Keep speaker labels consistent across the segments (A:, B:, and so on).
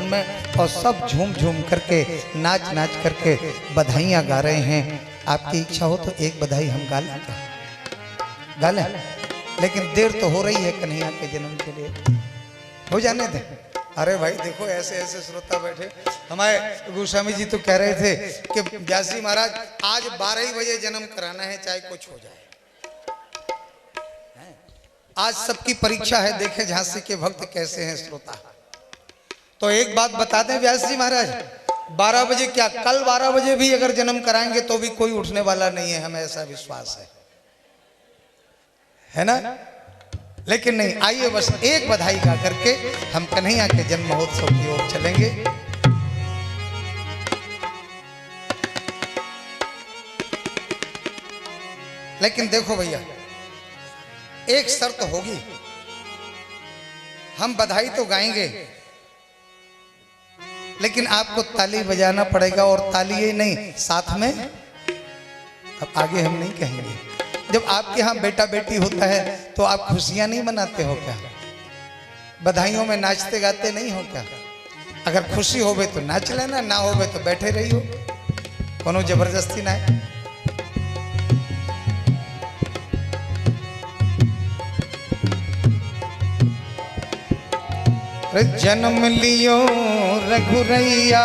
A: में और सब झूम झूम करके नाच नाच करके बधाइयाँ गा रहे हैं। आपकी इच्छा हो तो एक बधाई हम गा लें क्या? गा लें, लेकिन देर तो हो रही है कन्हैया के जन्म के लिए, हो जाने दें। अरे भाई देखो ऐसे ऐसे श्रोता बैठे। हमारे गोस्वामी जी तो कह रहे थे कि व्यास जी महाराज आज 12 ही बजे जन्म कराना है, चाहे कुछ हो जाए। आज सबकी परीक्षा है, देखे झांसी के भक्त कैसे हैं श्रोता। तो एक बात बता दें व्यास जी महाराज, 12 बजे क्या, कल 12 बजे भी अगर जन्म कराएंगे तो भी कोई उठने वाला नहीं है, हमें ऐसा विश्वास है ना? लेकिन नहीं, आइए बस एक बधाई गा करके हम कन्हैया के जन्म महोत्सव की ओर चलेंगे। लेकिन देखो भैया, एक शर्त होगी, हम बधाई तो गाएंगे लेकिन आपको ताली बजाना पड़ेगा, और ताली ही नहीं साथ में, अब आगे हम नहीं कहेंगे। जब आपके यहाँ बेटा बेटी होता है तो आप खुशियां नहीं मनाते हो क्या? बधाइयों में नाचते गाते नहीं हो क्या? अगर खुशी होवे तो नाच लेना, ना होवे तो बैठे रही हो, कोनो जबरदस्ती ना है। जन्म लियो रघुरैया,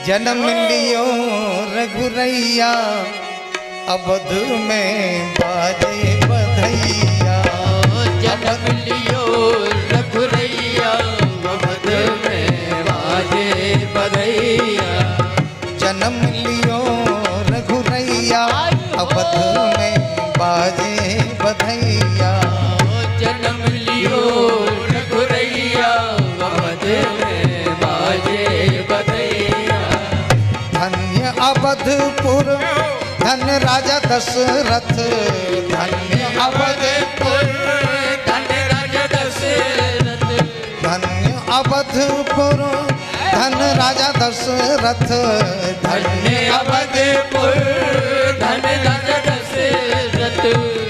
A: जन्म लियो रघुरैया, अवध में बाजे बधैया।
B: जन्म लियो रघुरैया, अवध में बाजे बधैया।
A: जन्म लियो रघुरैया, अवध में बाजे बधैया।
B: जन्म लियो रघुरैया, अवध में बाजे बधैया।
A: धन्य अवधपुर धन राजा दशरथ, धन्य अवधपुर
B: धन राजा दशरथ।
A: धन्य अवधपुर धन राजा दशरथ।
B: धन्य अवधपुर धन राजा दशरथ।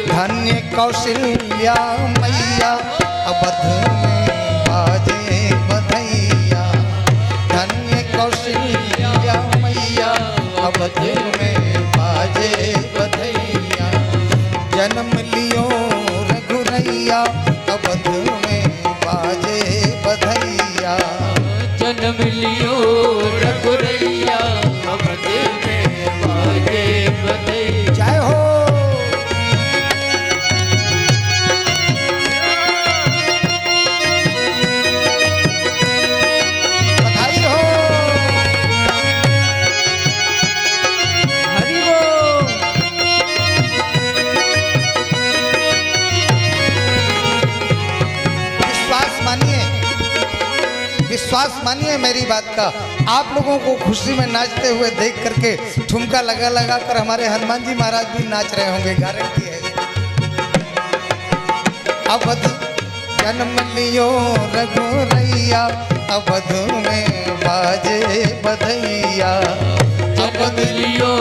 A: धन्य कौशल्या मैया, अवध में बाजे बधैया। धन्य कौशल्या मैया, अवध में बाजे बधैया। जन्म लियो रघुरैया, अवध में बाजे बधैया।
B: जन्म लियो रघुरैया, अवध में बाजे बधैया।
A: जय हो। बधाई हो।
B: हरि बोल।
A: विश्वास मानिए, विश्वास मानिए मेरी बात का। आप लोगों को खुशी में नाचते हुए देख करके ठुमका लगा लगा कर हमारे हनुमान जी महाराज भी नाच रहे होंगे, गारंटी है। अवध जन्म लियो रघुरैया, अवध में बाजे बधैया।
B: जन्म लियो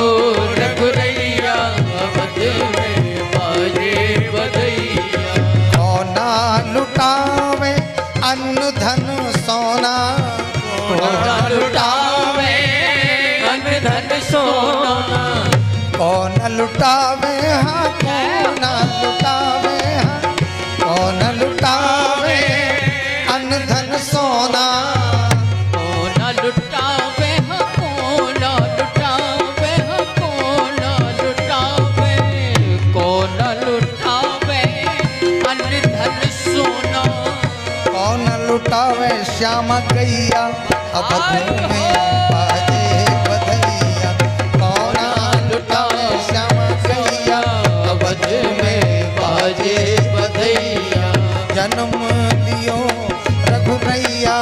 B: रघुरैया, अवध में बाजे बधैया।
A: सोना लुटावे अन्न धन सोना,
B: सोना लुटावे अन्न धन सोना।
A: कौन लुटावे हाँ, कौन लुटावे हाँ, कौन लुटावे अन्न धन सोना।
B: कौन लुटावे हाँ, कौन लुटावे हाँ, कौन लुटावे। कौन लुटावे अन्न धन सोना।
A: कौन लुटावे श्याम गैया, अवध में बाजे बधैया। कौन लुटावे श्याम गैया, अवध में बाजे बधैया। जन्म लियो रघुरैया,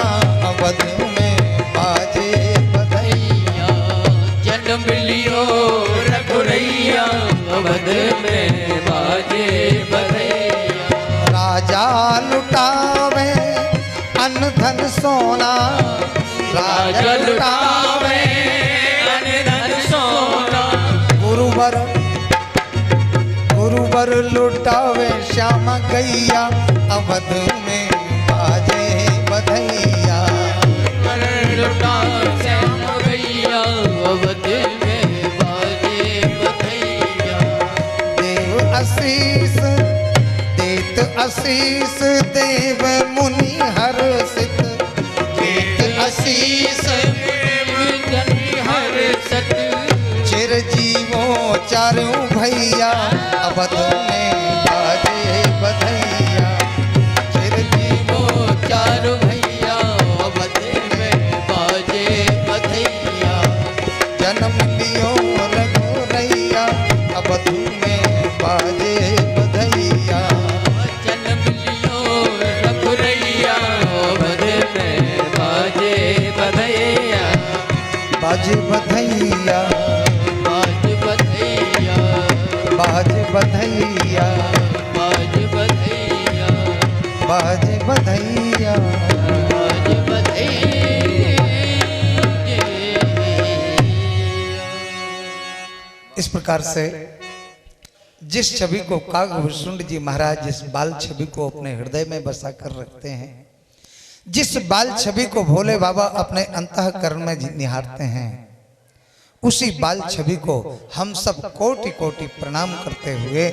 A: अवध में बाजे बधैया।
B: जन्म लियो रघुरैया, अवध में बाजे बधैया।
A: राजा लुटावे अन्न धन सोना,
B: राजा लुटावे अन्न धन सोना।
A: गुरुवर गुरुवर लुटावे श्याम गैया, अवध में बाजे बधैया। आशीष देव मुनि हर्षित,
B: एक आशीष देव जन हर्षित,
A: चिरजीवों चारों भैया अवध में बाजे बधैया,
B: चिरजीवों चारों भैया अवध में बाजे बधैया,
A: जन्म लियो रघुरैया अवध में बाजे बधैया,
B: जन्म लियो रघुरैया अवध में बाजे बधैया,
A: बाजे बधैया,
B: बाज बधैया,
A: बाज बधैया,
B: बाज बधैया,
A: बाज बधैया।
B: बाज बधैया।
A: इस प्रकार से जिस छवि को कागभूषुंड जी महाराज जिस बाल छवि को अपने हृदय में बसा कर रखते हैं, जिस बाल छवि को भोले बाबा अपने अंतःकरण में निहारते हैं, उसी बाल छवि को हम सब कोटि कोटि प्रणाम करते हुए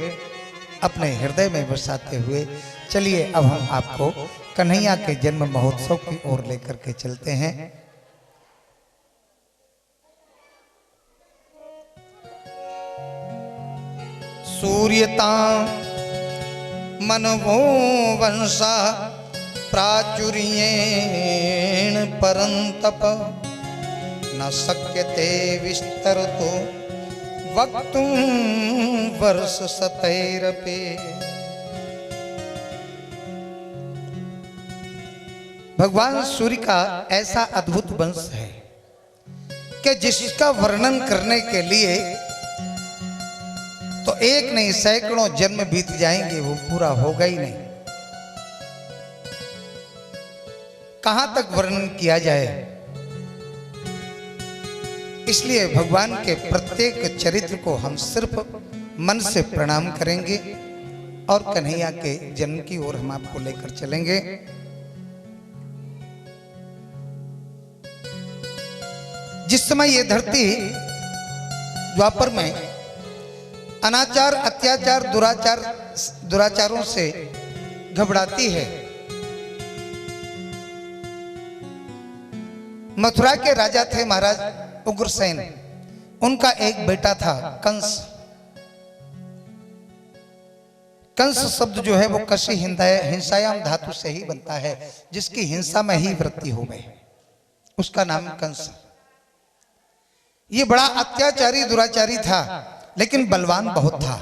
A: अपने हृदय में बसाते हुए चलिए अब हम आपको कन्हैया के जन्म महोत्सव की ओर लेकर के चलते हैं। सूर्यता मनवो वंशा प्राचुर्येण परंतप, न शक्यते विस्तरतो वक्तुं वर्ष शतैरपि। भगवान सूर्य का ऐसा अद्भुत वंश है कि जिसका वर्णन करने के लिए तो एक नहीं सैकड़ों जन्म बीत जाएंगे, वो पूरा होगा ही नहीं। कहां तक वर्णन किया जाए। इसलिए भगवान के प्रत्येक चरित्र को हम सिर्फ मन से प्रणाम करेंगे और कन्हैया के जन्म की ओर हम आपको लेकर चलेंगे। जिस समय ये धरती द्वापर में अनाचार, अत्याचार, दुराचारों से घबराती है, मथुरा के राजा थे महाराज उग्रसेन। उनका एक बेटा था कंस। कंस शब्द जो है वो कशी हिंसायाम धातु से ही बनता है, जिसकी हिंसा में ही वृत्ति हो गई, उसका नाम कंस। ये बड़ा अत्याचारी दुराचारी था, लेकिन बलवान बहुत था।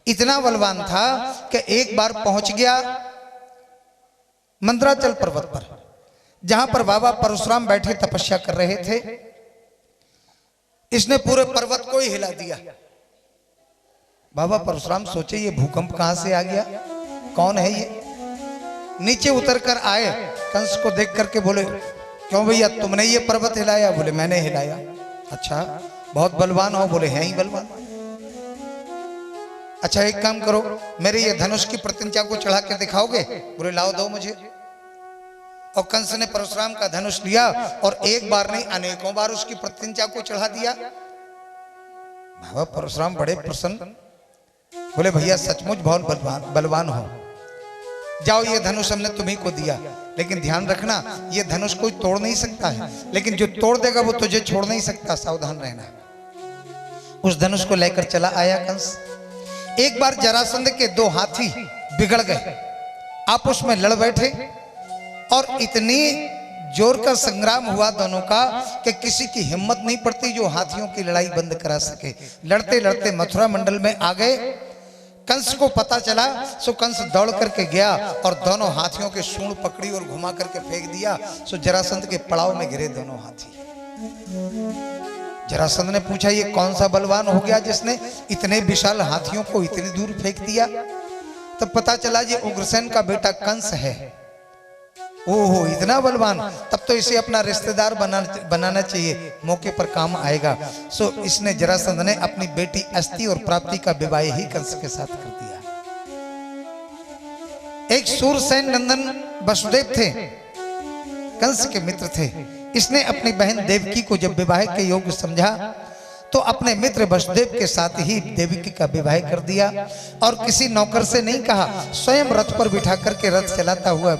A: इतना बलवान था कि एक बार पहुंच गया मंदराचल पर्वत पर, जहां पर बाबा परशुराम बैठे तपस्या कर रहे थे। इसने पूरे पर्वत को ही हिला दिया। बाबा परशुराम सोचे ये भूकंप कहां से आ गया, कौन है ये। नीचे उतर कर आए, कंस को देख करके बोले क्यों भैया तुमने ये पर्वत हिलाया। बोले मैंने हिलाया। अच्छा बहुत बलवान हो। बोले हैं ही बलवान। अच्छा एक काम करो, मेरे ये धनुष की प्रतिज्ञा को चढ़ा के दिखाओगे। बोले लाओ दो मुझे। और कंस ने परशुराम का धनुष लिया और एक बार नहीं अनेकों बार उसकी प्रतिज्ञा को चढ़ा दिया। बाबा परशुराम बड़े प्रसन्न। बोले भैया सचमुच बहुत बलवान हो, जाओ ये धनुष हमने तुम्ही को दिया, लेकिन ध्यान रखना ये धनुष कोई तोड़ नहीं सकता है, लेकिन जो तोड़ देगा वो तुझे छोड़ नहीं सकता, सावधान रहना। उस धनुष को लेकर चला आया कंस। एक बार जरासंध के दो हाथी बिगड़ गए, आपस में लड़ बैठे और इतनी जोर का संग्राम हुआ दोनों का कि किसी की हिम्मत नहीं पड़ती जो हाथियों की लड़ाई बंद करा सके। लड़ते लड़ते मथुरा मंडल में आ गए। कंस को पता चला, सो कंस दौड़ करके गया और दोनों हाथियों के सूंड पकड़ी और घुमा करके फेंक दिया। सो जरासंध के पड़ाव में गिरे दोनों हाथी। जरासंध ने पूछा ये कौन सा बलवान हो गया जिसने इतने विशाल हाथियों को इतनी दूर फेंक दिया। तब पता चला ये उग्रसेन का बेटा कंस है। ओहो इतना बलवान, तब तो इसे अपना रिश्तेदार बनाना चाहिए, मौके पर काम आएगा। सो इसने जरासंध ने अपनी बेटी अस्ति और प्राप्ति का विवाह ही कंस के साथ कर दिया। एक सूरसेन नंदन वसुदेव थे, कंस के मित्र थे। इसने अपनी बहन देवकी को जब विवाह के योग्य समझा तो अपने मित्र वसुदेव के साथ ही देवकी का विवाह कर दिया और किसी नौकर से नहीं कहा, स्वयं रथ पर बिठा करके रथ चलाता हुआ,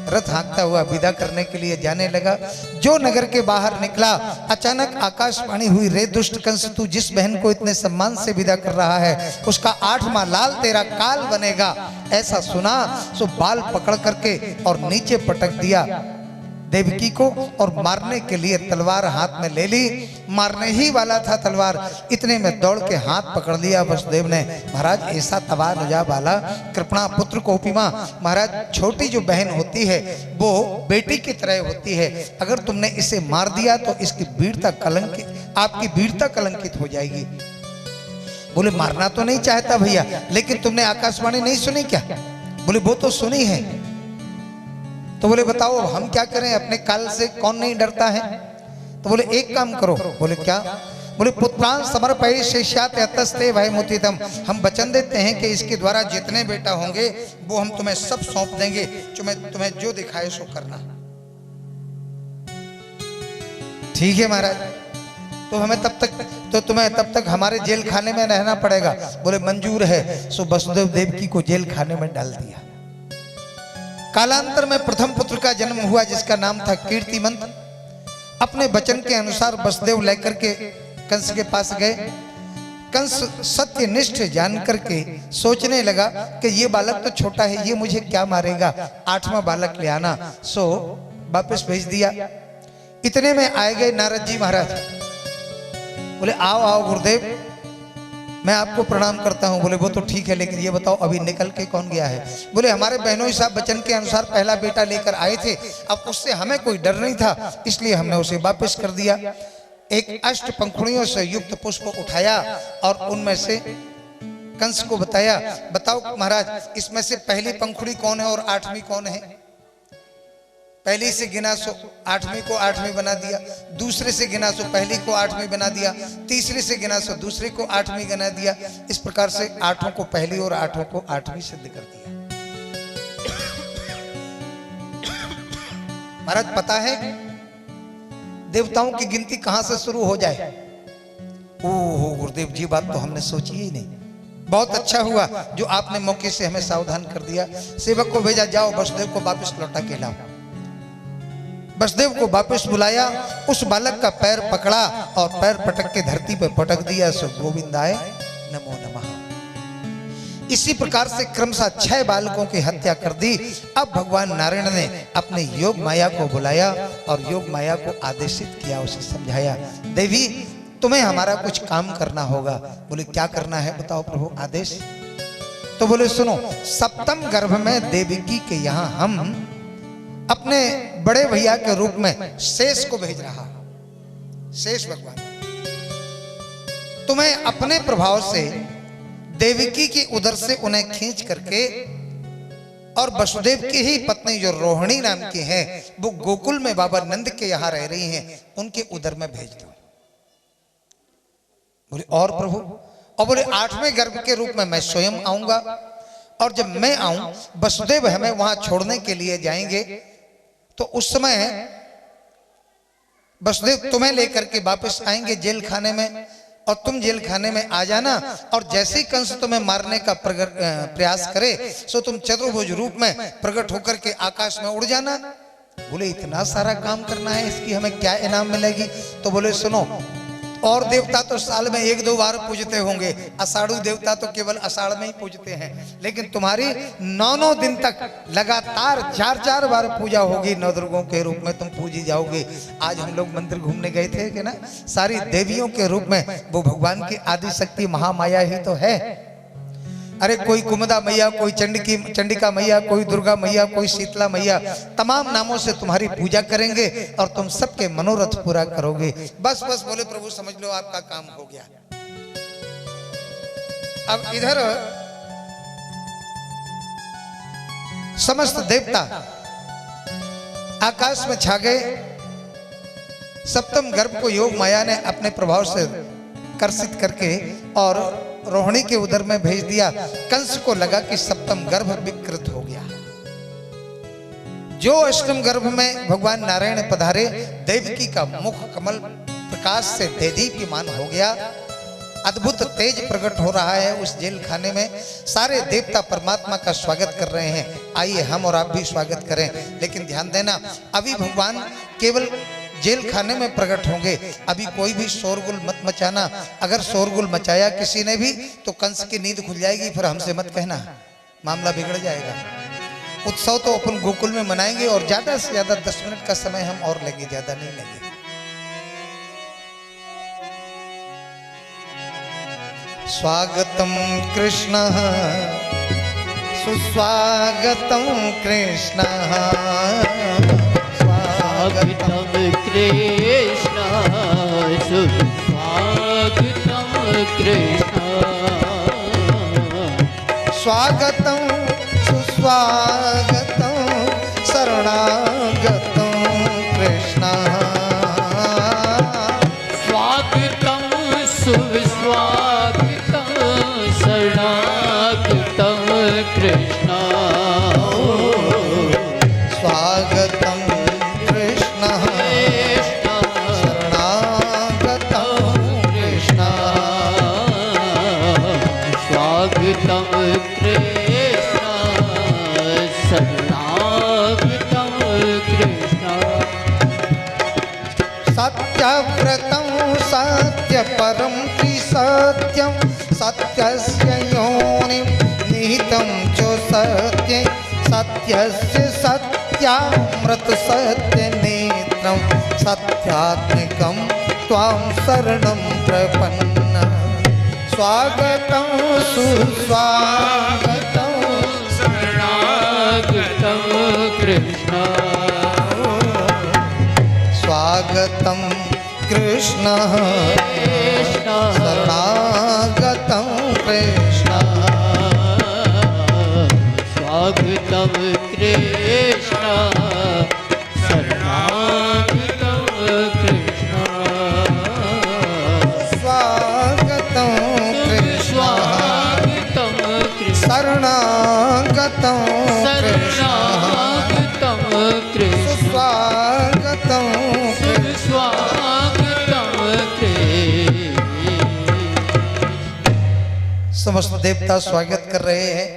A: रथ हाँकता हुआ विदा करने के लिए जाने लगा। जो नगर के बाहर निकला, अचानक आकाशवाणी हुई, रे दुष्ट कंस, तू जिस बहन को इतने सम्मान से विदा कर रहा है उसका 8वां लाल तेरा काल बनेगा। ऐसा सुना सो बाल पकड़ करके और नीचे पटक दिया देवकी को और मारने के लिए तलवार हाथ में ले ली। मारने ही वाला था तलवार, इतने में दौड़ के हाथ पकड़ लिया वसुदेव ने। महाराज ऐसा तबाह नुजा वाला कृपणा पुत्र को उपमा, महाराज छोटी जो बहन होती है वो बेटी की तरह होती है। अगर तुमने इसे मार दिया तो इसकी वीरता कलंकित, आपकी वीरता कलंकित हो जाएगी। बोले मारना तो नहीं चाहता भैया, लेकिन तुमने आकाशवाणी नहीं सुनी क्या? बोले वो तो सुनी है। तो बोले बताओ हम क्या करें, अपने काल से कौन नहीं डरता है? तो बोले एक काम करो। बोले क्या? बोले पुत्रान समर्पय शेष्यात यतस्ते भयमुतितम, हम वचन देते हैं कि इसके द्वारा जितने बेटा होंगे वो हम तुम्हें सब सौंप देंगे, तुम्हें जो दिखाए सो करना। ठीक है महाराज, तो हमें तुम्हें तब तक हमारे जेल खाने में रहना पड़ेगा। बोले मंजूर है। सो वसुदेव देवकी को जेल खाने में डाल दिया। कालांतर में प्रथम पुत्र का जन्म हुआ जिसका नाम था कीर्तिमंत। अपने वचन के अनुसार वसुदेव लेकर के कंस के पास गए। कंस सत्यनिष्ठ जान करके सोचने लगा कि ये बालक तो छोटा है, ये मुझे क्या मारेगा, 8वां बालक ले आना। सो वापस भेज दिया। इतने में आए गए नारद जी महाराज। बोले आओ आओ गुरुदेव, मैं आपको प्रणाम करता हूं। बोले वो तो ठीक है, लेकिन ये बताओ अभी निकल के कौन गया है? बोले हमारे बहनोई साहब वचन के अनुसार पहला बेटा लेकर आए थे, अब उससे हमें कोई डर नहीं था, इसलिए हमने उसे वापस कर दिया। एक अष्ट पंखुड़ियों से युक्त पुष्प उठाया और उनमें से कंस को बताया, बताओ महाराज इसमें से पहली पंखुड़ी कौन है और 8वीं कौन है? पहली से गिना सो 8वीं को 8वीं बना दिया, दूसरे से गिना सो पहली को 8वीं बना दिया, तीसरे से गिना सो दूसरे को 8वीं बना दिया। इस प्रकार से 8 को पहली और 8 को 8वीं सिद्ध कर दिया। महाराज पता है देवताओं की गिनती कहां से शुरू हो जाए? ओहो गुरुदेव जी, बात तो हमने सोची ही नहीं। बहुत अच्छा हुआ जो आपने मौके से हमें सावधान कर दिया। सेवक को भेजा, जाओ वसुदेव को वापस लौटा के लाओ। वसुदेव को वापस बुलाया, उस बालक का पैर पकड़ा और पैर पटक के धरती पर पटक दिया। सो गोविंदाय नमो नमः। इसी प्रकार से क्रमशः 6 बालकों की हत्या कर दी। अब भगवान नारायण ने अपने योग माया को बुलाया और योग माया को आदेशित किया, उसे समझाया, देवी तुम्हें हमारा कुछ काम करना होगा। बोले क्या करना है बताओ प्रभु, आदेश। तो बोले सुनो, सप्तम गर्भ में देवकी के यहाँ हम अपने बड़े भैया के रूप में शेष को भेज रहा। शेष भगवान तुम्हें अपने प्रभाव से देवकी की उदर से उन्हें खींच करके और वसुदेव की ही पत्नी जो रोहिणी नाम की है वो गोकुल में बाबा नंद के यहाँ रह रही हैं, उनके उदर में भेज दो। बोले और प्रभु? और बोले 8वें गर्भ के रूप में मैं स्वयं आऊंगा और जब मैं आऊं वसुदेव हमें वहां छोड़ने के लिए जाएंगे, तो उस समय वसुदेव तुम्हें लेकर के वापस आएंगे जेल खाने में और तुम जेल खाने में आ जाना। और जैसे ही कंस तुम्हें मारने का प्रयास करे सो तुम चतुर्भुज रूप में प्रकट होकर के आकाश में उड़ जाना। बोले इतना सारा काम करना है, इसकी हमें क्या इनाम मिलेगी? तो बोले सुनो, और देवता तो साल में 1-2 बार पूजते होंगे, आषाढ़ू देवता तो केवल आषाढ़ में ही पूजते हैं, लेकिन तुम्हारी 9 दिन तक लगातार 4-4 बार पूजा होगी। नवदुर्गों के रूप में तुम पूजी जाओगे। आज हम लोग मंदिर घूमने गए थे कि ना, सारी देवियों के रूप में वो भगवान की आदि शक्ति महामाया ही तो है। अरे कोई कुमुदा मैया, कोई चंडिका मैया, कोई दुर्गा मैया, कोई शीतला मैया, तमाम नामों से तुम्हारी पूजा करेंगे और तुम सबके मनोरथ पूरा करोगे। बस बस बोले प्रभु समझ लो आपका काम हो गया। अब इधर समस्त देवता आकाश में छा गए। सप्तम गर्भ को योग माया ने अपने प्रभाव से कर्षित करके और रोहिणी के उदर में भेज दिया। कंस को लगा कि सप्तम गर्भ विकृत हो गया। जो अष्टम गर्भ में भगवान नारायण पधारे, देवकी का मुख कमल प्रकाश से देदीप्यमान हो गया। अद्भुत तेज प्रकट हो रहा है उस जेल खाने में। सारे देवता परमात्मा का स्वागत कर रहे हैं। आइए हम और आप भी स्वागत करें। लेकिन ध्यान देना, अभी भगवान केवल जेल खाने में प्रकट होंगे। अभी कोई भी शोरगुल मत मचाना। अगर शोरगुल मचाया किसी ने भी तो कंस की नींद खुल जाएगी, फिर हमसे मत कहना, मामला बिगड़ जाएगा। उत्सव तो अपन गोकुल में मनाएंगे और ज्यादा से ज्यादा 10 मिनट का समय हम और लेंगे, ज्यादा नहीं लेंगे। स्वागतम कृष्ण सुस्वागतम कृष्ण
B: स्वागतम कृष्ण सुस्वागतम कृष्ण
A: स्वागतम सुस्वागतम शरणागतम कृष्ण
B: स्वागतम सुस्वागतम शरणागतम कृष्ण
A: स्वागतम कृष्ण शरणागतम कृष्ण
B: स्वागतम कृष्ण शरणागतम कृष्ण
A: सत्यव्रतं सत्यपरं त्रिसत्यं सत्यस्य योनिं निहितं च सत्ये सत्यस्य सत्यामृत सत्यनेत्रं सत्यात्मकं त्वां शरणं प्रपन्नः स्वागतं सुस्वागतं
B: शरणागतम कृष्ण
A: स्वागतं कृष्ण शरणागतं कृष्ण
B: स्वागतम कृष्ण शरणागतम कृष्ण
A: स्वागतं कृष्ण
B: स्वागतम कृष्ण
A: शरणागतं कृष्ण
B: शरणागतम कृष्ण
A: स्वागतं
B: स्वागतम कृष्ण
A: समस्त देवता स्वागत कर रहे हैं।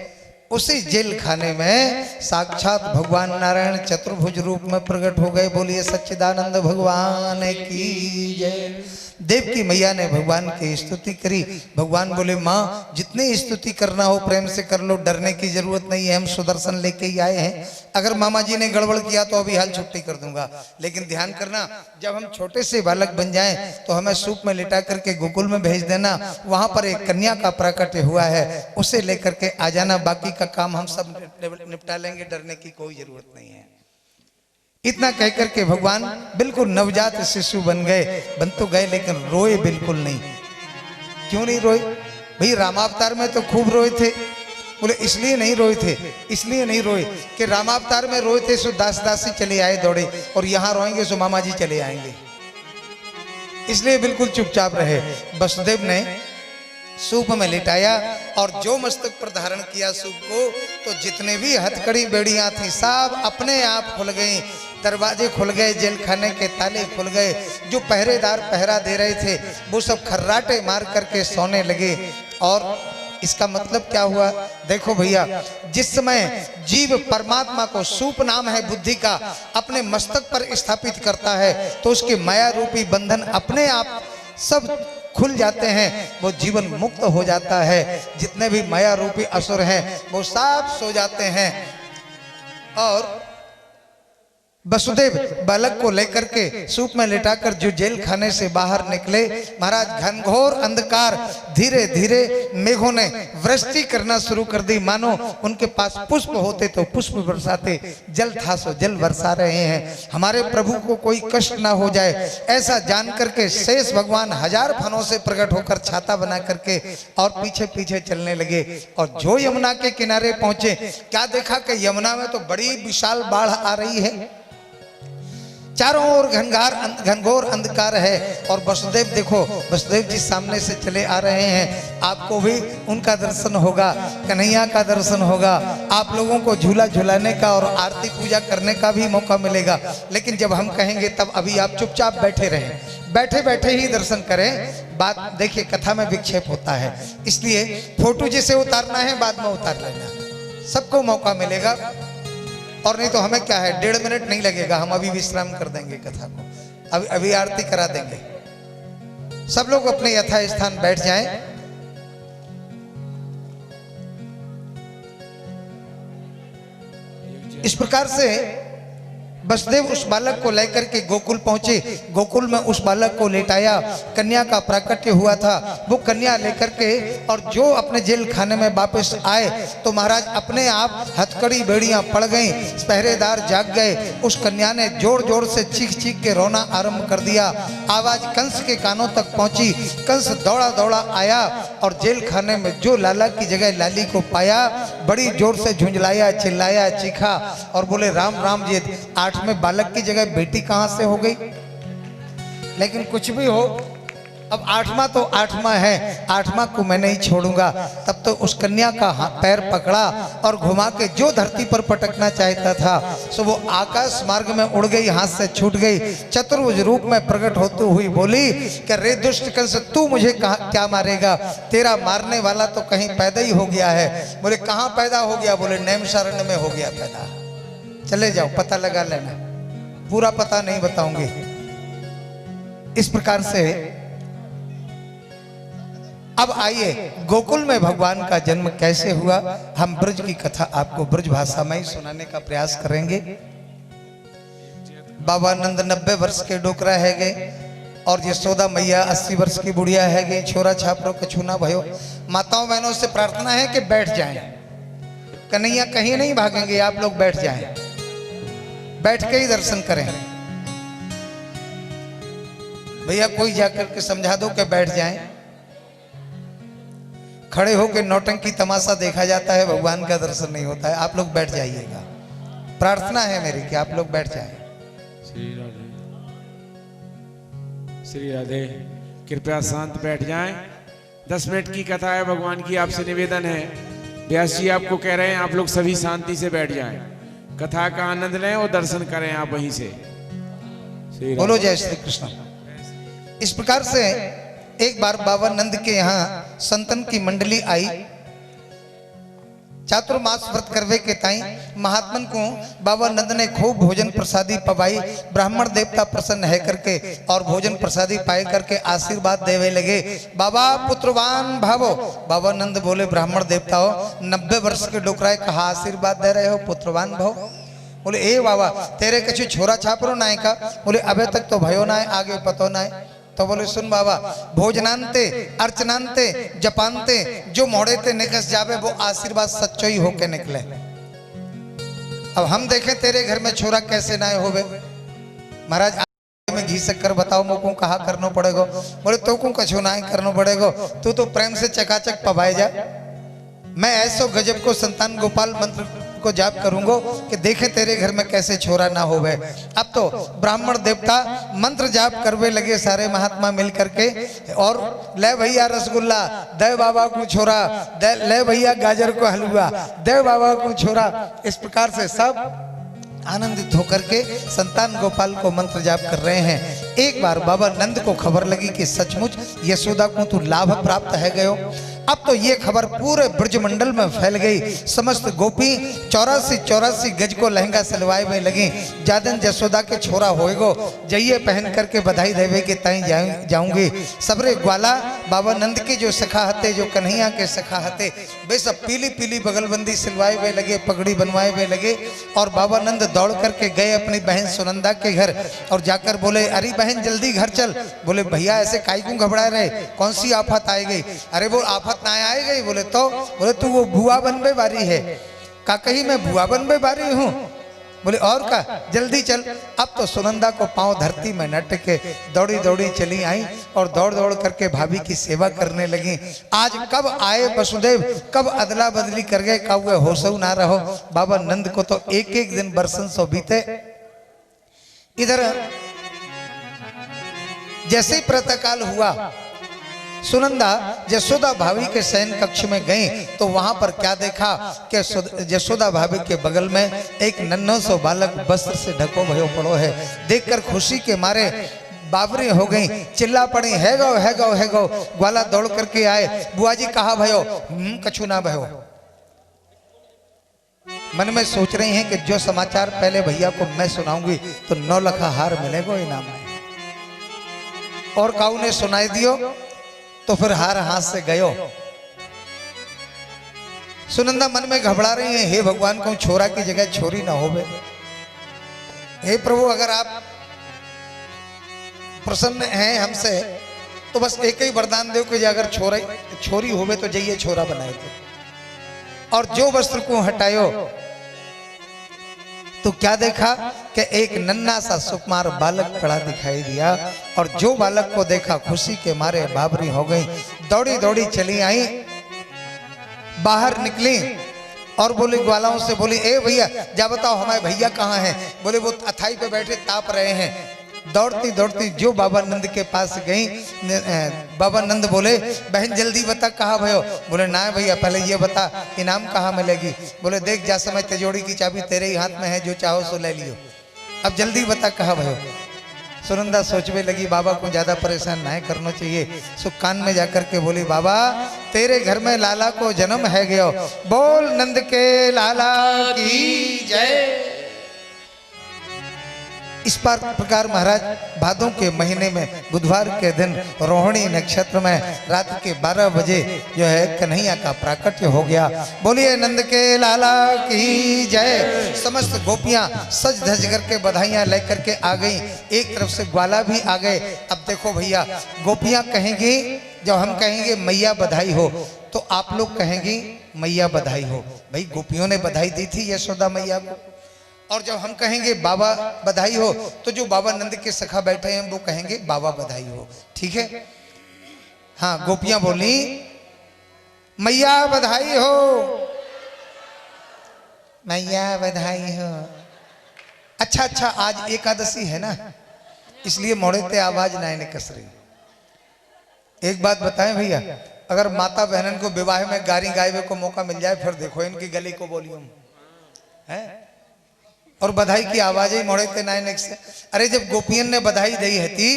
A: उसी जेल खाने में साक्षात भगवान नारायण चतुर्भुज रूप में प्रकट हो गए। बोलिए सच्चिदानंद भगवान की जय। देव की मैया ने भगवान की स्तुति करी। भगवान बोले, माँ जितनी स्तुति करना हो प्रेम से कर लो, डरने की जरूरत नहीं है, हम सुदर्शन लेके ही आए हैं। अगर मामा जी ने गड़बड़ किया तो अभी हाल छुट्टी कर दूंगा। लेकिन ध्यान करना, जब हम छोटे से बालक बन जाएं तो हमें सूप में लिटा करके गोकुल में भेज देना। वहां पर एक कन्या का प्राकट्य हुआ है, उसे लेकर के आ जाना। बाकी का काम हम सब निपटा लेंगे, डरने की कोई जरूरत नहीं है। इतना कहकर के भगवान बिल्कुल नवजात शिशु बन गए। बन तो गए लेकिन रोए बिल्कुल नहीं। क्यों नहीं रोए भाई? रामावतार में तो खूब रोए थे। बोले इसलिए नहीं रोए थे, इसलिए नहीं रोए कि रामावतार में रोए थे सो दास दासी चले आए दौड़े, और यहाँ रोएंगे सो मामा जी चले आएंगे, इसलिए बिल्कुल चुपचाप रहे। वसुदेव ने सूप में लिटाया और जो मस्तक पर धारण किया सूप को, तो जितने भी हथकड़ी बेड़ियां थी सब अपने आप खुल गई। दरवाजे खुल गए, जेल खाने के ताले खुल गए। जो पहरेदार पहरा दे रहे थे वो सब खर्राटे मार करके सोने लगे। और इसका मतलब क्या हुआ? देखो भैया, जिस समय जीव परमात्मा को सूप नाम है बुद्धि का अपने मस्तक पर स्थापित करता है, तो उसके माया रूपी बंधन अपने आप सब खुल जाते हैं, वो जीवन मुक्त हो जाता है। जितने भी माया रूपी असुर हैं वो सब सो जाते हैं। और वसुदेव बालक को लेकर के सूप में लिटाकर जो जेल खाने से बाहर निकले, महाराज घनघोर अंधकार, धीरे धीरे मेघों ने वृष्टि करना शुरू कर दी। मानो उनके पास पुष्प होते तो पुष्प बरसाते, जल था सो जल बरसा रहे हैं। हमारे प्रभु को कोई कष्ट ना हो जाए, ऐसा जान करके शेष भगवान 1000 फनों से प्रकट होकर छाता बना करके और पीछे पीछे चलने लगे। और जो यमुना के किनारे पहुंचे, क्या देखा कि यमुना में तो बड़ी विशाल बाढ़ आ रही है। चारों ओर घनघोर अंधकार है और वसुदेव देखो, वसुदेव जी सामने से चले आ रहे हैं। आपको भी उनका दर्शन होगा, कन्हैया का दर्शन होगा, आप लोगों को झूला झुलाने का और आरती पूजा करने का भी मौका मिलेगा। लेकिन जब हम कहेंगे तब अभी आप चुपचाप बैठे रहें, बैठे बैठे ही दर्शन करें। बात देखिए, कथा में विक्षेप होता है, इसलिए फोटो जिसे उतारना है बाद में उतार लेना, सबको मौका मिलेगा। और नहीं तो हमें क्या है, 1.5 मिनट नहीं लगेगा, हम अभी विश्राम कर देंगे कथा को, अभी आरती करा देंगे। सब लोग अपने यथा स्थान बैठ जाएं। इस प्रकार से वसुदेव उस बालक को लेकर के गोकुल पहुंचे। गोकुल में उस बालक को लेटाया, कन्या का प्राकट्य हुआ था। वो कन्या लेकर के और जो अपने जेल खाने में वापस आए तो महाराज अपने आप हथकड़ी बेड़ियां पड़ गईं, पहरेदार जाग गए। उस कन्या ने जोर जोर से चीख चीख के रोना आरंभ कर दिया। आवाज कंस के कानों तक पहुंची। कंस दौड़ा दौड़ा आया और जेल खाने में जो लाला की जगह लाली को पाया, बड़ी जोर से झुंझलाया, चिल्लाया, चीखा और बोले राम राम जी, 8 में बालक की जगह बेटी कहां से हो गई। लेकिन कुछ भी हो, अब 8वां तो 8वां है, 8वां को मैं नहीं छोड़ूंगा। तब तो उस कन्या का पैर पकड़ा और घुमा के जो धरती पर पटकना चाहता था सो वो आकाश मार्ग में उड़ गई, हाथ से छूट गई। चतुर्भुज रूप में प्रकट होती हुई बोली कि रे दुष्ट कंस, तू मुझे क्या मारेगा, तेरा मारने वाला तो कहीं पैदा ही हो गया है। बोले कहां पैदा हो गया, बोले नैमिषारण्य में हो गया पैदा, चले जाओ पता लगा लेना, पूरा पता नहीं बताऊंगी। इस प्रकार से अब आइए गोकुल में भगवान का जन्म कैसे हुआ, हम ब्रज की कथा आपको ब्रज भाषा में ही सुनाने का प्रयास करेंगे। बाबा नंद 90 वर्ष के डोकरा है गए और यशोदा मैया 80 वर्ष की बुढ़िया है गई। छोरा छापरो कछुना भयो। माताओं बहनों से प्रार्थना है कि बैठ जाएं, कन्हैया कहीं नहीं भागेंगे, आप लोग बैठ जाएं, बैठ के ही दर्शन करें। भैया कोई जाकर के समझा दो कि बैठ जाएं। खड़े होकर नौटंकी तमाशा देखा जाता है, भगवान का दर्शन नहीं होता है। आप लोग बैठ जाइएगा, प्रार्थना है मेरी कि आप लोग बैठ जाएं।
C: श्री राधे, श्री राधे। कृपया शांत बैठ जाएं। 10 मिनट की कथा है भगवान की, आपसे निवेदन है। व्यास जी आपको कह रहे हैं आप लोग सभी शांति से बैठ जाएं, कथा का आनंद लें और दर्शन करें आप वहीं से।
A: बोलो जय श्री कृष्ण। इस प्रकार से एक बार बाबा नंद के यहाँ संतन की मंडली आई। चातुर्मास व्रत करवे के ताई महात्मन को बाबा नंद ने खूब भोजन प्रसादी पवाई। ब्राह्मण देवता प्रसन्न है करके और भोजन प्रसादी पाए करके आशीर्वाद देवे लगे। बाबा पुत्रवान भावो। बाबा नंद बोले ब्राह्मण देवताओं, 90 वर्ष के डोकराए कहा आशीर्वाद दे रहे हो, पुत्रवान भाव। बोले ए बाबा तेरे कछु छोरा छापरो ना है का। बोले अबे तक तो भयो ना है, आगे पतो ना है। तो बोले सुन बाबा, भोजनांते अर्चनांते जपानते जो मोड़े ते निकस जावे वो आशीर्वाद सच्चो ही होके निकले। अब हम देखें तेरे घर में छोरा कैसे ना होवे। महाराज में घी शक्कर बताओ मोको कहा करना पड़ेगा। बोले तो को कछु ना करना पड़ेगा, तू तो प्रेम से चकाचक पवाए जा। मैं ऐसो गजब को संतान गोपाल मंत्र को जाप करूंगा कि देखे तेरे घर में कैसे छोरा ना होवे। अब तो ब्राह्मण देवता मंत्र जाप करवे लगे सारे महात्मा मिल करके, और ले भैया रसगुल्ला, दे बाबा को छोरा, ले भैया गाजर को हलवा, दे बाबा को छोरा। इस प्रकार से सब आनंदित होकर के संतान गोपाल को मंत्र जाप कर रहे हैं। एक बार बाबा नंद को खबर लगी कि सचमुच यशोदा को तो लाभ प्राप्त है गयो। अब तो ये खबर पूरे ब्रजमंडल में फैल गई। समस्त गोपी 84 गज को लहंगा सिलवाए में लगी। जादन जसोदा के छोरा होएगो, जइए पहन करके बधाई देवे के ताई जाऊंगी। सबरे ग्वाला बाबा नंद के जो सखा हते, जो कन्हैया के सखा हते, वे सब पीली पीली बगलबंदी सिलवाए हुए लगे, पगड़ी बनवाए हुए लगे। और बाबा नंद दौड़ करके गए अपनी बहन सुनंदा के घर और जाकर बोले अरे बहन जल्दी घर चल। बोले भैया ऐसे काई क्यों घबरा रहे, कौन सी आफत आए गई। अरे वो आफत ना आए गई। बोले तू वो बुआ बनबे बारी है का। कही मैं बुआ बनबे बारी हूँ। बोले और का, जल्दी चल। अब तो सुनंदा को पांव धरती में न टिके, दौड़ी दौड़ी चली आई और दौड़ दौड़ करके भाभी की सेवा करने लगी। आज कब आए वसुदेव, कब अदला बदली कर गए, कब होशऊ ना रहो। बाबा नंद को तो एक एक दिन बरसन सो बीते। इधर जैसे ही प्रातःकाल हुआ, सुनंदा यशोदा भाभी के शयन कक्ष में गई तो वहां पर क्या देखा कि यशोदा भाभी के बगल में एक नन्हा सो बालक वस्त्र से ढको भयो पड़ो है। देखकर खुशी के मारे बाबरी हो गई, चिल्ला पड़ी, है गो। ग्वाला दौड़ करके आए, बुआ जी कहा भयो? कछु ना भयो। मन में सोच रही हैं कि जो समाचार पहले भैया को मैं सुनाऊंगी तो 9 लाख हार मिलेगा इनाम में, और काऊ ने सुनाई दियो तो फिर हार हाथ से गयो। सुनंदा मन में घबरा रही है, हे भगवान को छोरा की जगह छोरी ना होवे। हे प्रभु, अगर आप प्रसन्न हैं हमसे तो बस एक ही वरदान दो कि अगर छोरी होवे तो जाइए छोरा बनाए दो। और जो वस्त्र को हटायो तो क्या देखा कि एक नन्हा सा सुकुमार बालक खड़ा दिखाई दिया, और जो बालक को देखा खुशी के मारे बाबरी हो गई, दौड़ी दौड़ी चली आई, बाहर निकली और बोली ग्वालाओं से, बोली ए भैया जा बताओ हमारे भैया कहाँ हैं? बोले वो अथाई पे बैठे ताप रहे हैं। दौड़ती दौड़ती जो बाबा नंद के पास गई, बाबा नंद बोले बहन जल्दी बता कहाँ भयो? बोले ना भैया पहले ये बता इनाम कहाँ मिलेगी? बोले देख जा समय तिजोरी की चाबी तेरे ही हाथ में है, जो चाहो सो ले लियो, अब जल्दी बता कहाँ भयो? सुनंदा सोचने लगी बाबा को ज्यादा परेशान नहीं करना चाहिए, सो कान में जाकर के बोली बाबा तेरे घर में लाला को जन्म है गयो, बोल नंद के लाला की जय। इस प्रकार महाराज भादों के महीने में बुधवार के दिन रोहिणी नक्षत्र में रात के 12 बजे जो है कन्हैया का प्राकट्य हो गया। बोलिए नंद के लाला की जय। समस्त गोपियां सज धज करके बधाइयां लेकर के आ गई, एक तरफ से ग्वाला भी आ गए। अब देखो भैया, गोपियां कहेंगी, जब हम कहेंगे मैया बधाई हो तो आप लोग कहेंगी मैया बधाई हो। भाई गोपियों ने बधाई दी थी यशोदा मैया को, और जब हम कहेंगे बाबा बधाई हो तो जो बाबा नंद के सखा बैठे हैं वो कहेंगे बाबा बधाई हो। ठीक है? हाँ, गोपियां बोली मैया बधाई हो, मैया बधाई हो। अच्छा, आज एकादशी है ना, इसलिए मोड़े ते आवाज नहीं कस रही। एक बात बताएं भैया, अगर माता बहनन को विवाह में गारी गायबे को मौका मिल जाए फिर देखो इनकी गली को वॉल्यूम है, और बधाई की आवाज ही मोड़े थे 9x से। अरे जब गोपियन ने बधाई दी थी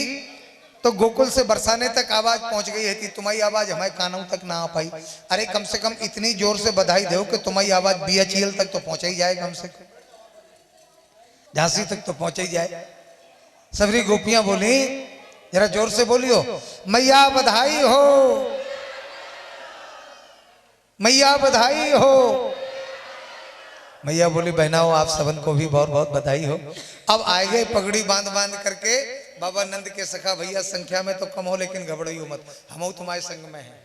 A: तो गोकुल से बरसाने तक आवाज पहुंच गई थी, तुम्हारी आवाज हमारे कानों तक ना आ पाई। अरे कम से कम इतनी जोर से बधाई दो कि तुम्हारी आवाज BHEL तक तो पहुंचा ही जाए, कम से कम झांसी तक तो पहुंचा ही जाए। सबरी गोपियां बोली, जरा जोर से बोलियो, मैया बधाई हो, मैया बधाई हो। मैया बोली बहनाओं आप सबन को भी बहुत बहुत बधाई हो। अब आए गए पगड़ी बांध बांध करके बाबा नंद के सखा भैया, संख्या में तो कम हो लेकिन घबराइयो मत, हम तुम्हारे संग में हैं।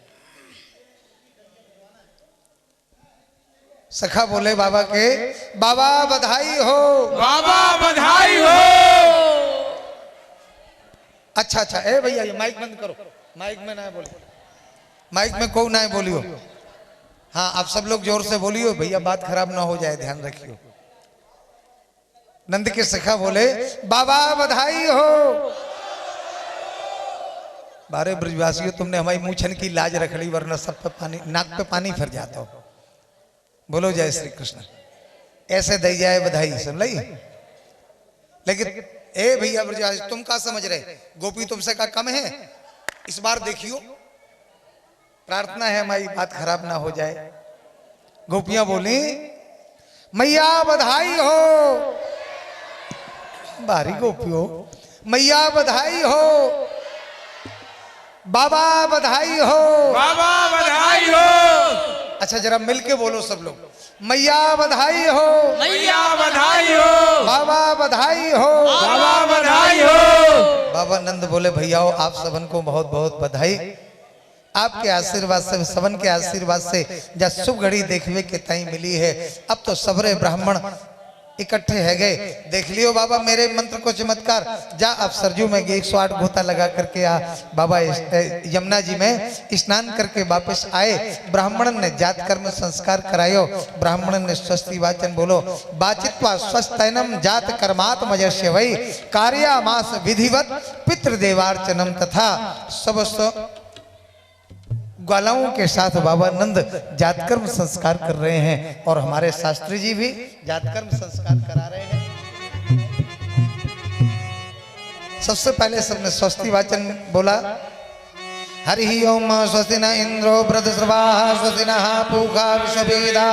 A: सखा बोले बाबा के, बाबा बधाई हो,
C: बाबा बधाई हो।
A: अच्छा, ए भैया ये माइक बंद करो, माइक में ना बोलियो, माइक में को ना बोलियो। हाँ, आप सब लोग जोर से बोलियो भैया, बात खराब ना हो जाए, ध्यान रखियो। नंद के सखा बोले बाबा बधाई हो। बारे ब्रजवासियों, तुमने हमारी मूछन की लाज रख ली, वरना सब पे पानी, नाक पे पानी फिर जाता हो। बोलो जय श्री कृष्ण। ऐसे दई जाए बधाई, सुन ली। लेकिन ए भैया ब्रजवासी, तुम क्या समझ रहे, गोपी तुमसे का कम है? इस बार देखियो, प्रार्थना है हमारी बात खराब ना हो जाए। गोपियां बोली मैया बधाई हो, बारी गोपियों मैया बधाई हो, बाबा बधाई हो,
C: बाबा बधाई हो।
A: अच्छा जरा मिलके बोलो सब लोग, मैया बधाई हो,
B: मैया बधाई हो,
A: बाबा बधाई हो,
B: बाबा बधाई हो।
A: बाबा नंद बोले भैयाओ आप सबन को बहुत बहुत बधाई। आपके आशीर्वाद से, सबन के आशीर्वाद से जब शुभ घड़ी देखने के ताई मिली है। अब तो सबरे ब्राह्मण इकट्ठे है गए। देख लियो बाबा मेरे मंत्र को चमत्कार, जा अब सरजू में 108 गोता लगा करके आ। बाबा यमुना जी में स्नान करके वापस आए। ब्राह्मण ने जात कर्म संस्कार करायो। ब्राह्मण ने स्वस्ति वाचन बोलो, वाचित्वा स्वस्तैनम जात कर्मात्मजस्य वै कार्यामास विधिवत पितृदेवार्चनम तथा सबस्व ग्वालाओं के साथ बाबा नंद जातकर्म संस्कार कर रहे हैं और हमारे शास्त्री जी भी जातकर्म संस्कार करा रहे हैं। सबसे पहले सबने स्वस्ति वाचन बोला, हरि ओम स्वस्ति न इंद्रो बृहस्पतिर्वा स्वस्ति नः पूषा विश्ववेदा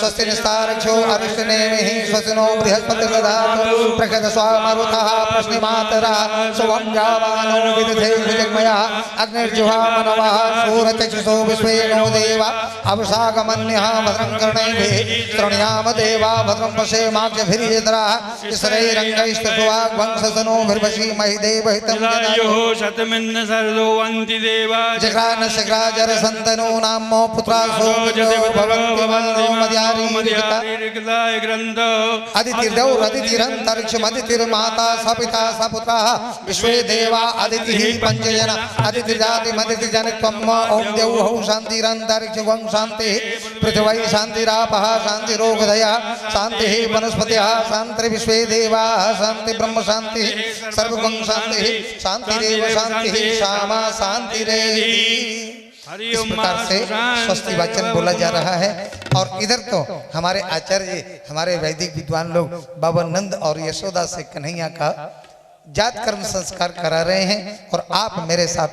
A: स्वस्ति नस्तार्क्ष्यो अरिष्टनेमिः स्वस्ति नो बृहस्पतिर्दधातु प्रखद स्वामरुतः प्रश्निमातरः सुवं जावानो विदधे भुजगमया अग्निर्जुहामनवः सूरचक्षुषो विश्वे नो देवा अवसागमन्यः भद्रं कर्णैभिः शृणुयाम देवा भद्रं पश्येमाक्षभिर्यजत्राः स्थिरैरङ्गैस्तुवाग्वंशसनोभिर्वशीमहि देवहितं जनायुः
B: शतमिन्न सर्वो वन्ति देवा
A: जग्रान शग्राजर संतनो नामो पुत्रासो भवन्ति मनो मद्यारीरिकता
B: ग्रन्थो
A: अदितिर्दौर अदितिरन्तरिक्षम अदितिर्माता सपिता सपुत्रः विश्वे देवा अदितिः पंचजन अदितिजाति मदितिजनत्वम् ओम देवौ शान्तिरन्तरिक्षं शान्तिः पृथिवी शान्तिरापः शान्तिरोगधयः शान्तिः वनस्पतयः शान्तिर्विश्वे देवाः शान्ति ब्रह्म शान्तिः सर्वगं शान्तिः शान्तिरेव शान्तिः श्यामा शान्तिरेव। इस प्रकार से स्वस्ति वाचन बोला जा रहा है। और इधर तो हमारे आचार्य हमारे वैदिक विद्वान लोग बाबा नंद और यशोदा से कन्हैया का जात कर्म संस्कार करा रहे हैं और आप मेरे साथ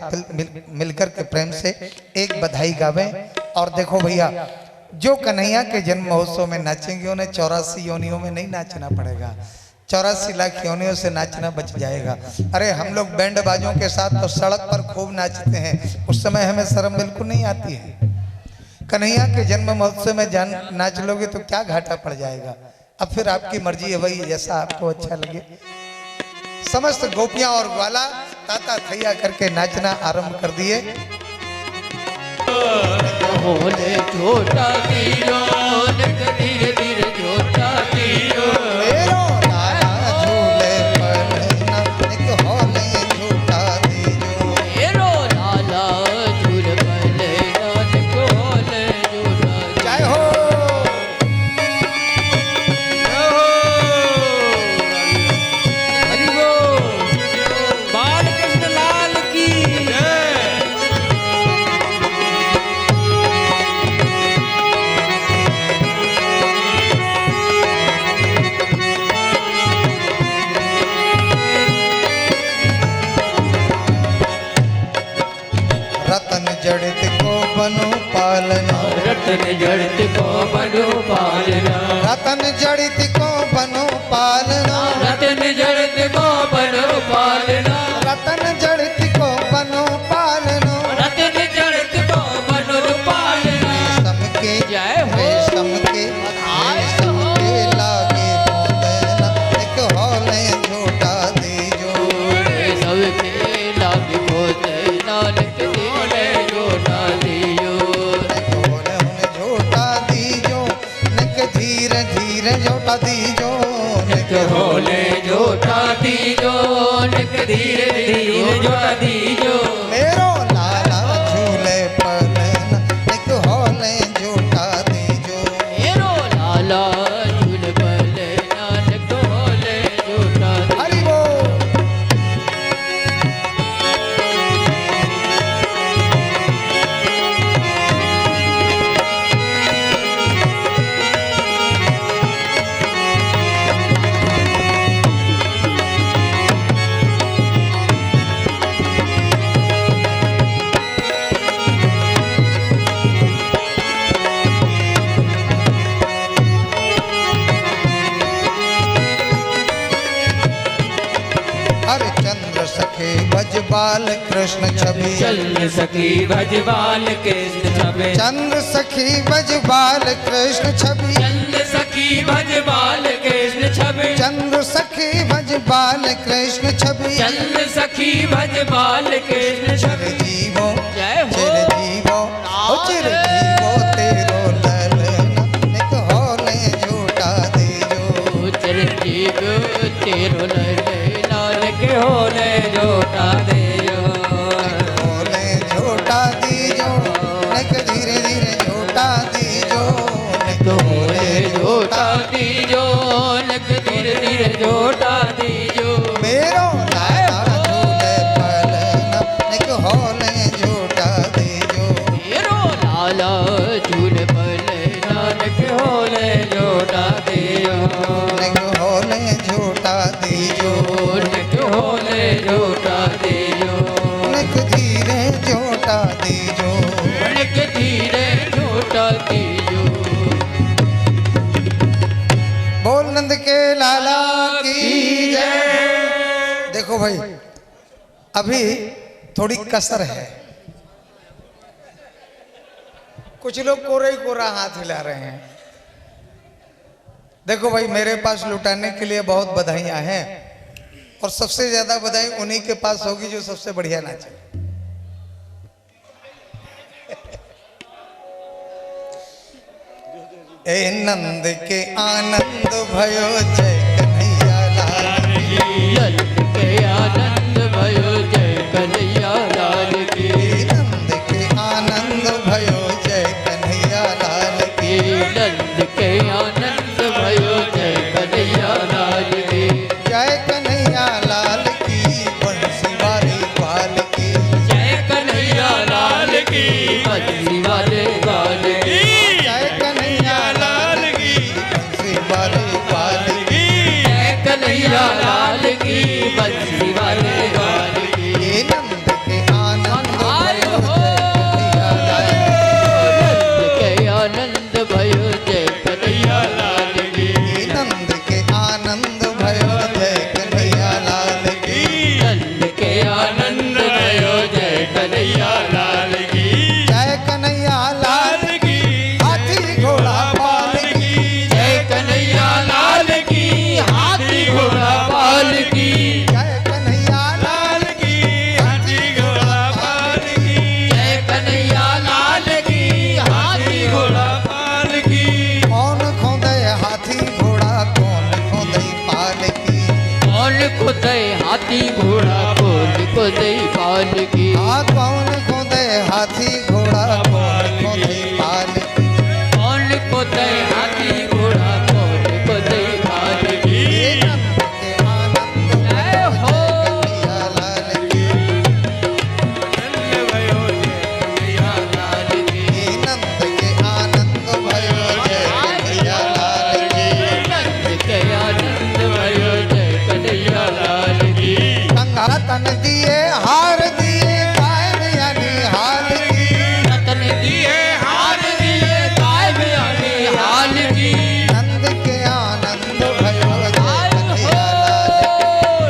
A: मिलकर के प्रेम से एक बधाई गावें। और देखो भैया, जो कन्हैया के जन्म महोत्सव में नाचेंगे उन्हें 84 योनियों में नहीं नाचना पड़ेगा, 84 लाख योनियों से नाचना बच जाएगा। अरे हम लोग बैंड बाजों के साथ तो सड़क पर खूब नाचते हैं, उस समय हमें शर्म बिल्कुल नहीं आती है। कन्हैया के जन्म महोत्सव में जान नाच लोगे तो क्या घाटा पड़ जाएगा। अब फिर आपकी मर्जी है भाई, जैसा आपको अच्छा लगे। समस्त गोपियां और ग्वाला ताता थैया करके नाचना आरंभ कर दिए।
D: बोले छोटा दियो धीरे धीरे छोटा दियो
A: जड़ित को बनो पालना,
D: रतन जड़ित को बनो पालना,
A: रतन जड़ित को बनो पालना,
D: रतन जड़ित को बनो पालना,
A: रतन जड़ित को बनो पालना,
D: रतन जड़ित को बनो पालना।
A: रेशम के
D: जय हो,
A: रेशम के रेशम के लागे पोतना, एक होले झूठा दीजो,
D: रेशम के लागे पोतना,
A: झोटा दीजो
D: निक होले झोटा दीजो निक धीरे धीरे झोटा दीजो
A: मेरो लाला झूले पलना निक होले झोटा दीजो
D: मेरो लाला झूले पलना निक होले झोटा दीजो।
A: हरि बोल। भज बाल कृष्ण छवि
D: चंद्र सखी भज बाल कृष्ण छवि
A: चंद्र सखी भज बाल कृष्ण छवि
D: चंद्र सखी भज बाल कृष्ण छवि
A: चंद्र सखी भज बाल कृष्ण छवि
D: चंद्र सखी भज बाल कृष्ण छवि।
A: जीवो
D: जय हो
A: चिर जीवो चिर जीवो तेरो ललना निक होले झूठा दीजो
D: के होले जोटा दियो
A: होले झोटा दीजो नक धीरे धीरे झोटा दीजो नक
D: होले जोटा दीजो नक धीरे धीरे जोटा दीजो
A: मेरो लाला झूले पलना नक होले झोटा दीजो
D: मेरो लाला झूल पले नानक होले जोटा दियो
A: नक होले झोटा दीजो
D: नक होले जोटा दियो
A: नक धीरे झोटा दीजो
D: नक धीरे जोटा दियो
A: बोल नंद के लाला की जय। देखो भाई अभी थोड़ी कसर है, कुछ लोग कोरा ही कोरा हाथ हिला रहे हैं। देखो भाई मेरे पास लुटाने के लिए बहुत बधाइयां हैं और सबसे ज्यादा बधाई उन्हीं के पास होगी जो सबसे बढ़िया नाचे। ए नंद के आनंद भयो जय कन्हैया लाल की।
D: नंद के आनंद भयो जय कन्हैया लाल की
A: नंद के आनंद भयो जय कन्हैया लाल की।
D: नंद के आनंद भयो जय कन्हैया लाल की
A: जय कन्हैया लाल की बंसी वाले बाल की।
D: जय कन्हैया लाल की बंसी वाले बाल की
A: जय कन्हैया लाल की बंसी वाले बाल की।
D: जय कन्हैया लाल की बंसी वाले बाल की
A: ये नंद के आनंद भयो जय कन्हैया लाल की।
D: नंद के आनंद भयो जय कन्हैया लाल की
A: नंद के आनंद भयो जय कन्हैया लाल की।
D: नंद के आनंद भयो जय कन्हैया लाल
A: जय कन्हैया लाल की हाथी घोड़ा पाल की।
D: जय कन्हैया लाल की हाथी घोड़ा पाल की
A: जय कन्हैया लाल की हाथी घोड़ा पाल की।
D: जय कन्हैया लाल की हाथी घोड़ा पाल की
A: कौन खोदे हाथी घोड़ा कौन खोदे पाल की।
D: कौन खुदे हाथी घोड़ा कौन खुदे पाल की
A: हाँ कौन खोदे हाथी घोड़ा कौन खोदे पाल की।
D: कौन खुदे हाथी घोड़ा कौन खुदे पाल की
A: ये नंद के आनंद
D: जय हो
A: कन्हैया लाल की।
D: कन्हैया लाल की
A: ये नंद के आनंद भयो जय कन्हैया लाल की।
D: नंद के आनंद भयो जय कन्हैया लाल की
A: गंगा तन दिए हार दिए कायम यानी हाल की।
D: रतन दिए हार दिए काय बयानी हाल की
A: नंद के आनंद भयो जय कन्हैया लाल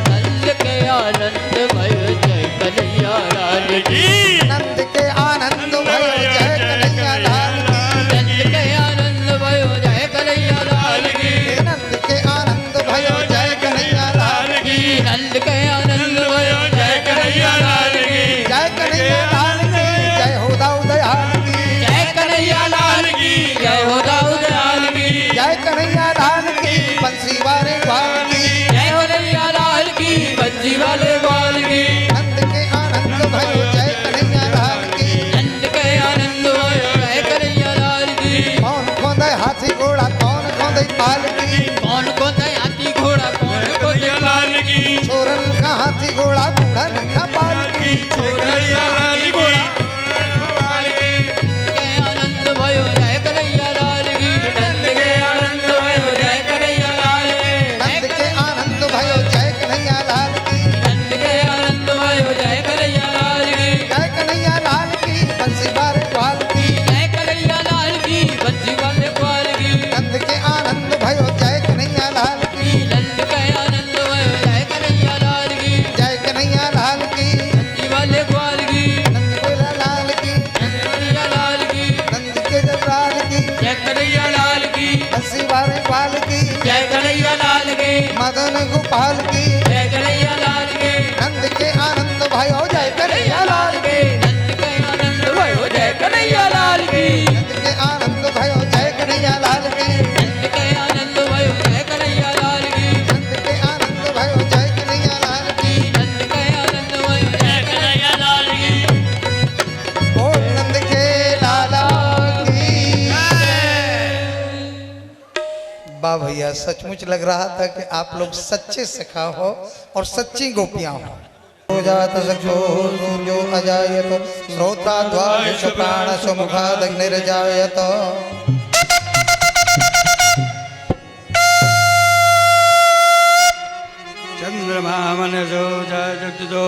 D: नंद के आनंद भयो जय कन्हैया लाल की
A: नंद के आनंद भयो जय कन्हैया लाल की।
D: नंद के आनंद भयो जय कन्हैया लाल की
A: नंद के आनंद भयो जय कन्हैया लाल की।
D: नंद के आनंद भयो जय कन्हैया लाल की
A: जय कन्हैया लाल की जय हो दाऊद दयाल की।
D: जय कन्हैया लाल की जय हो दाऊद लाल की
A: जय कन्हैया लाल की बंसी वाले बाल की।
D: जय हो कन्हैया लाल की बंसी वाले बाल की
A: नंद के आनंद भयो जय कन्हैया लाल की।
D: नंद के आनंद भयो जय कन्हैया लाल की
A: कौन खोदे हाथी घोड़ा कौन खोदे पाल की।
D: कौन को दे हाथी घोड़ा कौन को दे लाल की
A: छोरन का हाथी घोड़ा बूढ़न का पाल की।
D: कन्हैया लाल की के आनंद भयो जय कन्हैया लाल की नंद के आनंद भयो जय कन्हैया लाल की
A: नंद के आनंद भयो जय कन्हैया लाल की।
D: नंद के आनंद भयो जय कन्हैया लाल की
A: जय कन्हैया लाल की बंसी वाले बाल की।
D: जय कन्हैया लाल की बंसी वाले बाल की
A: नंद के आनंद भयो जय कन्हैया लाल की।
D: नंद के आनंद भयो जय कन्हैया लाल की
A: जय कन्हैया लाल की
D: बंसी वाले बाल की
A: नंद के लाल की।
D: नंद कन्हैया लाल की
A: नंद के लाल की
D: जय कन्हैया लाल की
A: बंसी वाले बाल की।
D: जय कन्हैया लाल की
A: मदन गोपाल की।
D: जय कन्हैया लाल की
A: नंद के आनंद भयो जय कन्हैया लाल की।
D: नंद के आनंद भयो जय कन्हैया लाल की
A: नंद के आनंद भयो जय कन्हैया लाल की।
D: नंद के आनंद भयो जय कन्हैया लाल की
A: नंद के आनंद भयो जय कन्हैया लाल की। वाह भैया, सचमुच लग रहा था कि आप लोग सच्चे सखा हो और सच्ची गोपियां हो। जात सखो सूर्यो अजायत श्रोता द्वादश प्राणश मुखादग्निर्जायत।
B: चंद्रमा मनसो जगतो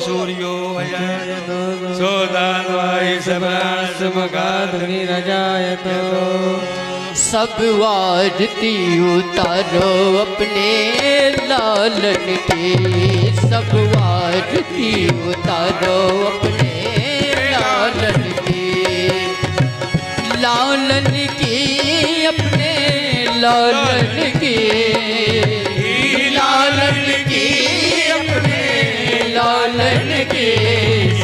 B: सूर्यो अजायत
D: सोदान्वायुसप्राणसमुखादग्निरजायत। सब आरती उतारो अपने लालन की, सब आरती उतारो अपने लालन की, लालन की अपने लालन की, लालन की अपने लालन की।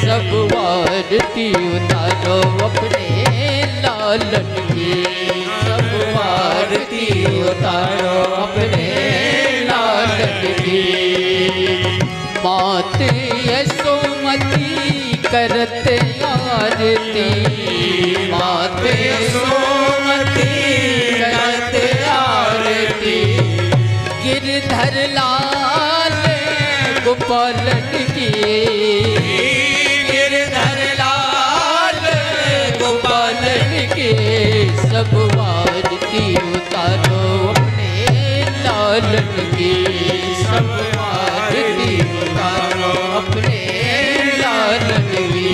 D: सब आरती उतारो अपने लालन की, सब आरती उतारो अपने लालन की। मात यशोमती करत आरती, मात यशोमती करत आरती। गिरधर लाल गोपालन की, गिरधर लाल गोपालन की। सब आरती उतारो अपने लालन की, सब आरती उतारो अपने लालन की।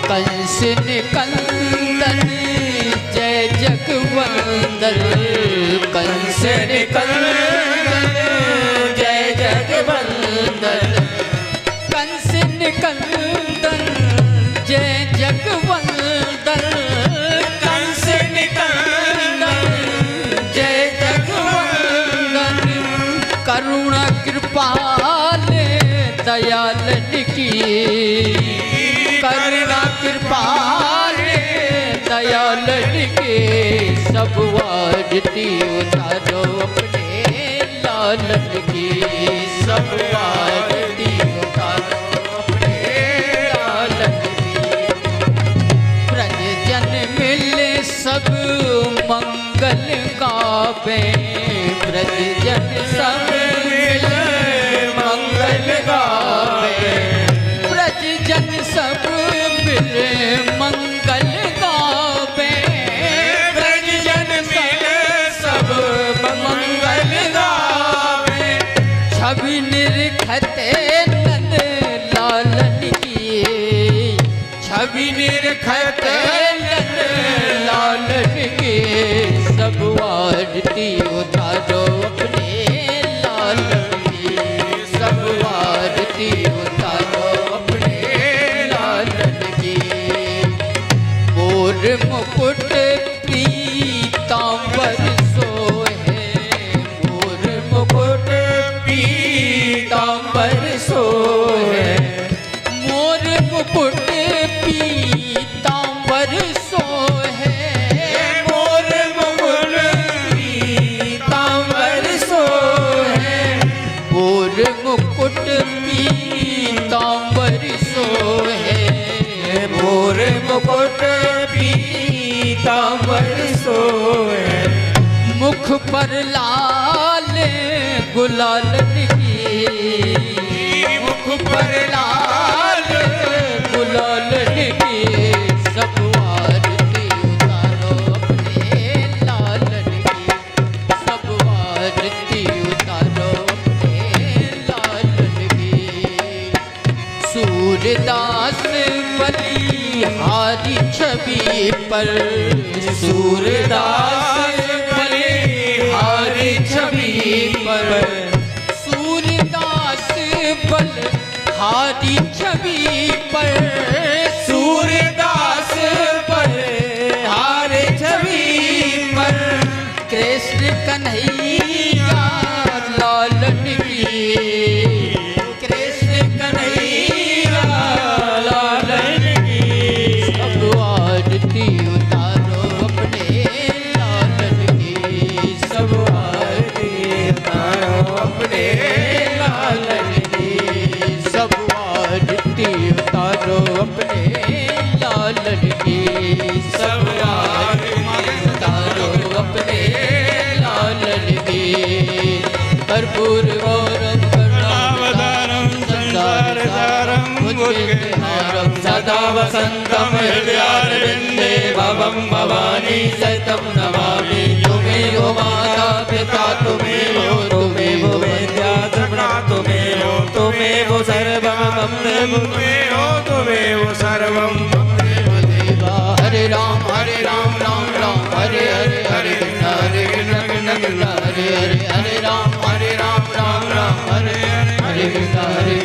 D: कंस निकंदन जय जगवंदन, कंस निकंदन जय जगवंदन, कंस निकंदन जय जगवंदन, कंस निकंदन जय जगवंदन। करुणा कृपाल दयालन की, करुणा कृपाल दयालन के। सब आरती उतारो अपने लालन की, सब आरती उतारो अपने लालन की। ब्रज जन मिले सब मंगल गावे, ब्रज जन सब मिले मंगल गावे, ब्रज जन सब मिले मंगल गावे, ब्रज जन मिले सब मंगल गावे। छवि निरखते नंद लालन की, छवि निरखते नंद लालन की। सब आरती उतारो अपने लालन की, सब आरती उतारो अपने लालन की। मोर मुकुट पीतांबर सोहे, मोर मुकुट पीतांबर सोहे, मोर मुकुट पीतांबर सोहे, मोर मुकुट पीतांबर सोहे, मोर मुकुट पीतांबर सोहे, मोर मुकुट पीतांबर सोहे। मुख पर लाल गुलालन की, मुख पर लाल गुलालन की। सब आरती उतारो अपने लालन की, सब आरती उतारो अपने लालन की। सूरदास बलिहारी छवि पर, सूरदास बलिहारी छवि पर, सूरदास बलिहारी छवि पर, सूरदास बलिहारी छवि पर। कृष्ण कन्हैया लालन की, कृष्ण कन्हैया लालन की। सब आरती उतारो अपने लालन की, सब आरती उतारो अपने लालन की। सब आरती उतारो अपने लालन की, सब आरती उतारो अपने सदा वसन्तं हृदयारविन्दे भवं भवानी सहितं नमामि त्वमेव माता पिता त्वमेव विद्या द्रविणा त्वमेव सर्वं मम
C: त्वमेव सर्वं
D: देवा हरे राम राम राम हरे हरे हरे कृष्ण कृष्ण हरे हरे हरे राम राम राम हरे हरे कृष्ण हरे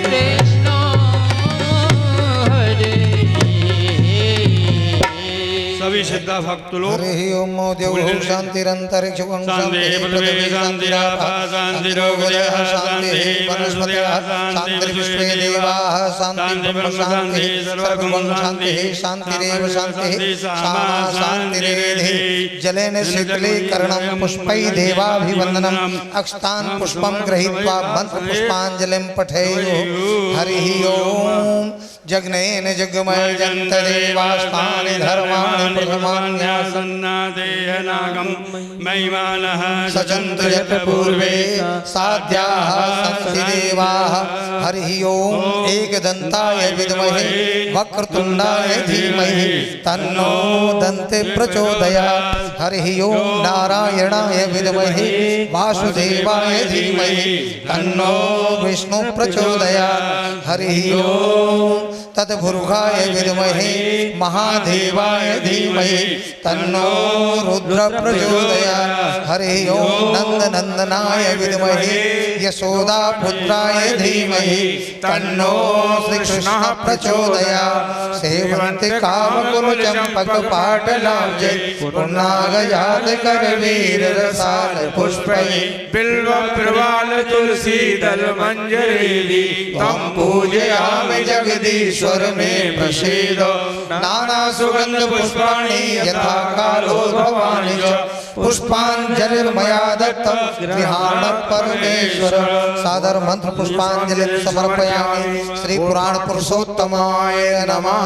B: सभी श्रद्धा भक्त लोग
A: हरि ओम देव शांतिरंतरिक्ष
B: शांति पृथ्वी शांतिरापः शांतिरोगजः शांति वनस्पतयः शांति विश्वे देवाः शांति ब्रह्म शांति सर्वगुण शांति शांतिरेव शांति सामा शांतिरेधि जलेन शीतलीकरणं पुष्पै देवाभिवंदनम् अक्षतान् पुष्पं गृहीत्वा मंत्र पुष्पांजलिं पठेयुः हरि ओम जग्नेन जगमय जन्त देवास्तानि धर्माणि प्रथमान्यासन्नादेहनागं महिमानः
A: सचन्तु यत् पूर्वे साध्याः सन्ति देवाः हरि ओम एकदन्ताय विद्महे वक्रतुण्डाय धीमहि तन्नो दन्ते प्रचोदयात् हरि ओम नारायणाय विद्महे वासुदेवाय धीमहि तन्नो विष्णु प्रचोदयात् हरि ओम तद्भुरुगाय विद्महे महादेवाय धीमहि तन्नो रुद्र प्रचोदयात् हरि ओम नंदनंदनाय विद्महे यशोदा पुत्राय धीमहि तन्नो श्रीकृष्ण प्रचोदयात् सेवन्ति कामकुल चंपक पाटलाब्जे पुन्नागजात करवीर रसाल पुष्पै
C: बिल्व प्रवाल तुलसी दल मंजरी
A: तम पूजयामि जगदीश्वर में प्रसीदो नाना सुगंध पुष्पाणि यथा कालो भवानि च पुष्पांजलिर्मया दत्तं गृहाण परमेश्वर सादर मंत्र पुष्पांजलि समर्पयामि श्री पुराण पुरुषोत्तमाय नमः।